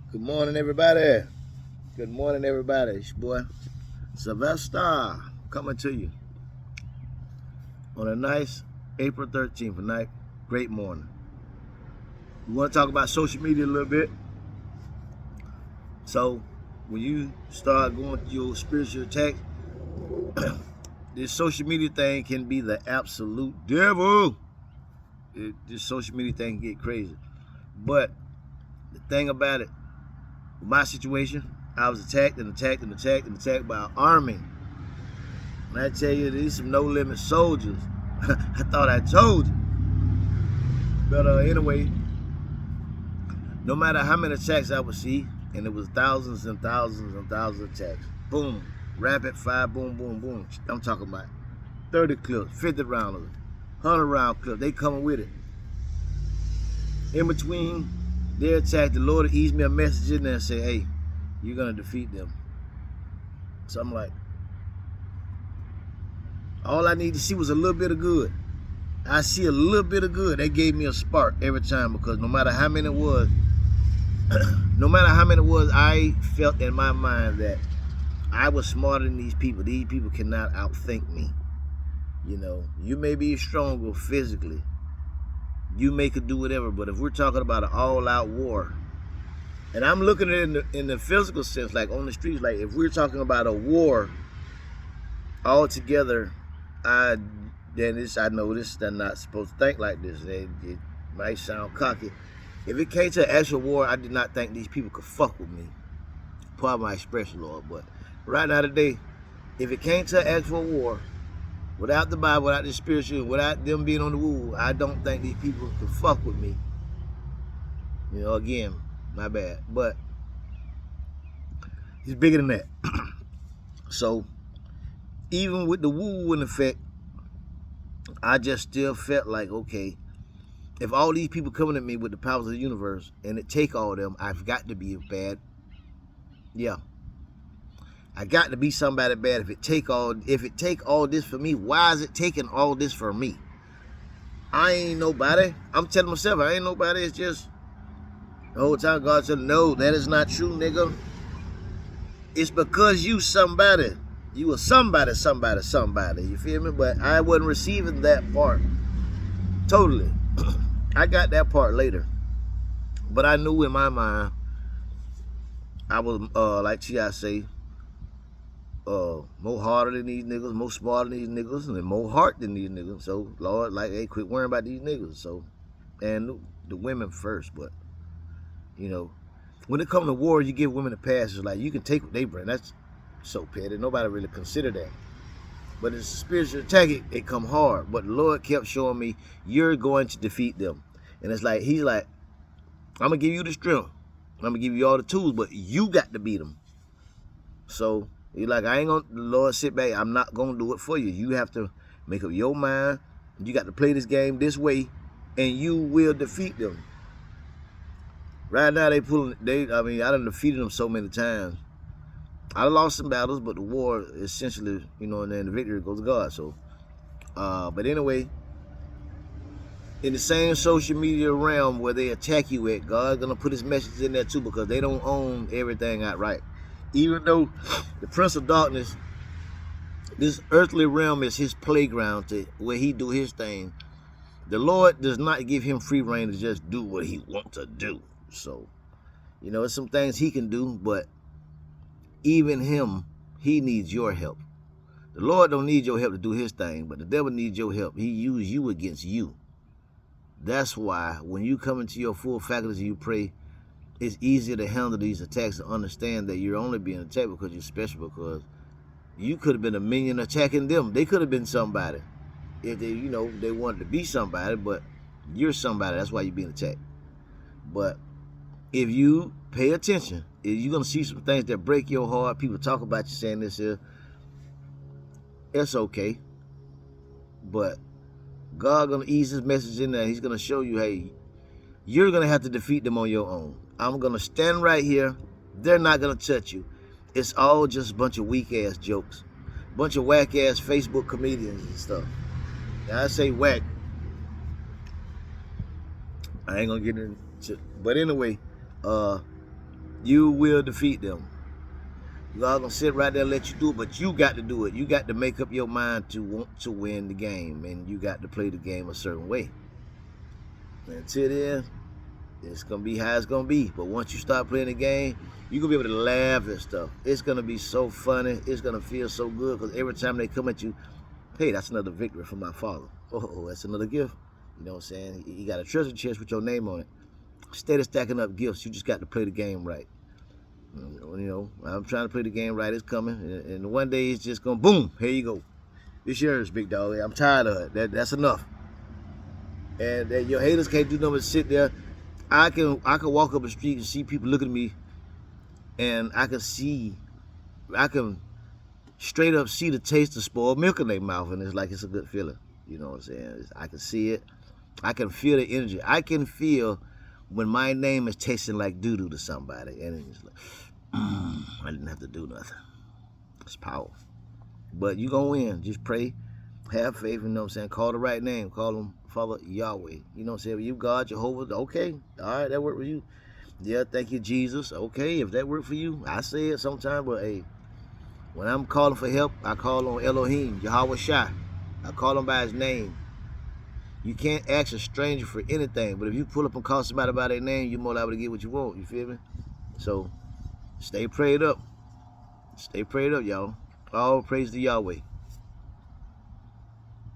Good morning, everybody. Good morning, everybody. It's your boy S.W.A.T coming to you on a nice April 13th night. Great morning. We want to talk about social media a little bit. So, when you start going through your spiritual attack, this social media thing can be the absolute devil. This social media thing can get crazy. But the thing about it, my situation, I was attacked by an army. And I tell you, these some no-limit soldiers. I thought I told you. But anyway, no matter how many attacks I would see, and it was thousands and thousands and thousands of attacks. Boom, rapid fire, boom, boom, boom. I'm talking about 30 clips, 50 rounders, 100 round clips. They coming with it. In between their attack, the Lord eased me a message in there and say, hey, you're going to defeat them. So I'm like, all I need to see was a little bit of good. I see a little bit of good. That gave me a spark every time, because no matter how many it was, I felt in my mind that I was smarter than these people. These people cannot outthink me. You know, you may be stronger physically. You may could do whatever, but if we're talking about an all-out war, and I'm looking at it in the physical sense, like on the streets, like if we're talking about a war all together, I know they're not supposed to think like this. It might sound cocky. If it came to an actual war, I did not think these people could fuck with me. Pardon my expression, Lord. But right now today, if it came to an actual war, without the Bible, without the spiritual, without them being on the woo, I don't think these people could fuck with me. You know, again, my bad. But it's bigger than that. So even with the woo in effect, I just still felt like, okay, if all these people coming at me with the powers of the universe and it take all of them, I've got to be bad. Yeah. I got to be somebody bad. If it take all this for me, why is it taking all this for me? I ain't nobody. I'm telling myself I ain't nobody. It's just the whole time God said, no, that is not true, nigga. It's because you somebody. You were somebody. You feel me? But I wasn't receiving that part totally. I got that part later. But I knew in my mind, I was, like T.I. say, more harder than these niggas, more smarter than these niggas, and more heart than these niggas. So, Lord, like, hey, quit worrying about these niggas. So, and the women first. But, you know, when it comes to war, you give women a pass. It's like, you can take what they bring. That's so petty. Nobody really consider that. But it's a spiritual attack, it come hard. But the Lord kept showing me, you're going to defeat them. And it's like, he's like, I'm going to give you the strength. I'm going to give you all the tools, but you got to beat them. So, you're like, I ain't going to, the Lord, sit back. I'm not going to do it for you. You have to make up your mind. You got to play this game this way, and you will defeat them. Right now, I done defeated them so many times. I lost some battles, but the war, essentially, you know, and then the victory goes to God. So, but anyway, in the same social media realm where they attack you at, God's going to put his message in there too, because they don't own everything outright. Even though the Prince of Darkness, this earthly realm is his playground to where he do his thing, the Lord does not give him free reign to just do what he wants to do. So, you know, there's some things he can do, but even him, he needs your help. The Lord don't need your help to do his thing, but the devil needs your help. He uses you against you. That's why when you come into your full faculties and you pray, it's easier to handle these attacks and understand that you're only being attacked because you're special, because you could have been a minion attacking them. They could have been somebody if they, you know, they wanted to be somebody, but you're somebody. That's why you're being attacked. But if you pay attention, you're going to see some things that break your heart. People talk about you saying this here. It's okay. But God going to ease his message in there. He's going to show you, hey, you're going to have to defeat them on your own. I'm going to stand right here. They're not going to touch you. It's all just a bunch of weak-ass jokes. A bunch of whack-ass Facebook comedians and stuff. Now, I say whack. I ain't going to get into it. But anyway, You will defeat them. God gonna sit right there and let you do it, but you got to do it. You got to make up your mind to want to win the game, and you got to play the game a certain way. And until then, it's gonna be how it's gonna be. But once you start playing the game, you're gonna be able to laugh and stuff. It's gonna be so funny. It's gonna feel so good because every time they come at you, hey, that's another victory from my father. Oh, that's another gift. You know what I'm saying? You got a treasure chest with your name on it. Instead of stacking up gifts, you just got to play the game right. You know, I'm trying to play the game right. It's coming, and one day it's just gonna boom. Here you go. It's yours, big dog. I'm tired of it. That's enough. And your haters can't do nothing but sit there. I can walk up the street and see people looking at me, and I can straight up see the taste of spoiled milk in their mouth, and it's like it's a good feeling. You know what I'm saying? I can see it. I can feel the energy. I can feel when my name is tasting like doo-doo to somebody, and it's like, I didn't have to do nothing. It's powerful. But you gonna win. Just pray, have faith, you know what I'm saying? Call the right name. Call him Father Yahweh. You know what I'm saying? You God, Jehovah, okay. All right, that worked for you. Yeah, thank you, Jesus. Okay, if that worked for you, I say it sometimes, but hey, when I'm calling for help, I call on Elohim, YAHWEH. I call him by his name. You can't ask a stranger for anything, but if you pull up and call somebody by their name, you're more liable to get what you want. You feel me? So stay prayed up. Stay prayed up, y'all. All praise to Yahweh.